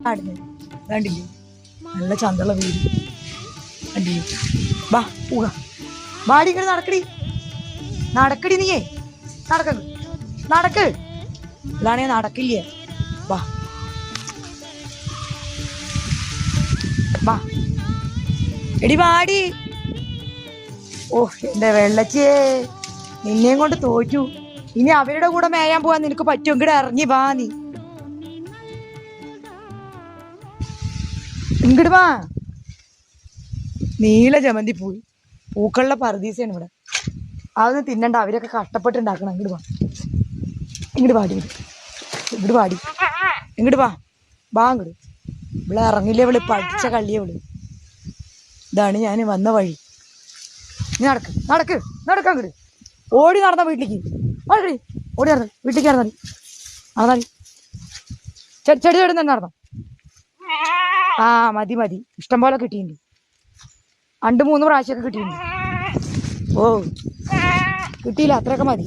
ആടുന്നു കണ്ടില്ലേ, നല്ല ചന്തള്ള വീട് കണ്ടില്ലേ. ബാ പോക, ബാടി ഇങ്ങനെ നടക്കടി, നടക്കടി നീയേ, നടക്ക നടക്ക്, ഇതാണേ നടക്കില്ലേ. വാ വാ എടി വാടി. ഓ എന്റെ വെള്ളച്ചിയേ, നിന്നെയും കൊണ്ട് തോറ്റു. ഇനി അവരുടെ കൂടെ മേയാൻ പോവാൻ നിനക്ക് പറ്റും. ഇങ്ങടെ ഇറങ്ങി വാ, നീ ഇങ്ങട് വാ. നീല ജമന്തി പോയി, പൂക്കളുടെ പറുദീസയാണ് ഇവിടെ. അതൊന്നും തിന്നണ്ട, അവരൊക്കെ കഷ്ടപ്പെട്ടുണ്ടാക്കണം. ഇങ്ങോട്ട് വാ, ഇങ്ങോട്ട് പാടി, ഇങ്ങോട്ട് പാടി, ഇങ്ങോട്ട് വാ, വാ ഇങ്ങോട്ട്. ഇവിടെ ഇറങ്ങില്ലേ, ഇവള് പഠിച്ച കള്ളിയെ വിള്. ഇതാണ് ഞാൻ വന്ന വഴി. നീ നടക്ക് നടക്ക് നടക്കാൻ അങ്ങോട്ട്. ഓടി നടന്ന വീട്ടിലേക്ക്, നടക്കടി, ഓടി നടന്നു വീട്ടിലേക്ക് നടന്നാൽ നടന്നാൽ ചെടി ചെടി തന്നെ നടന്നോ. ആ മതി മതി, ഇഷ്ടം പോലെ കിട്ടിയിട്ടുണ്ട്. 2-3 പ്രാവശ്യമൊക്കെ കിട്ടിയിട്ടുണ്ട്. ഓ കിട്ടിയില്ല, അത്രയൊക്കെ മതി.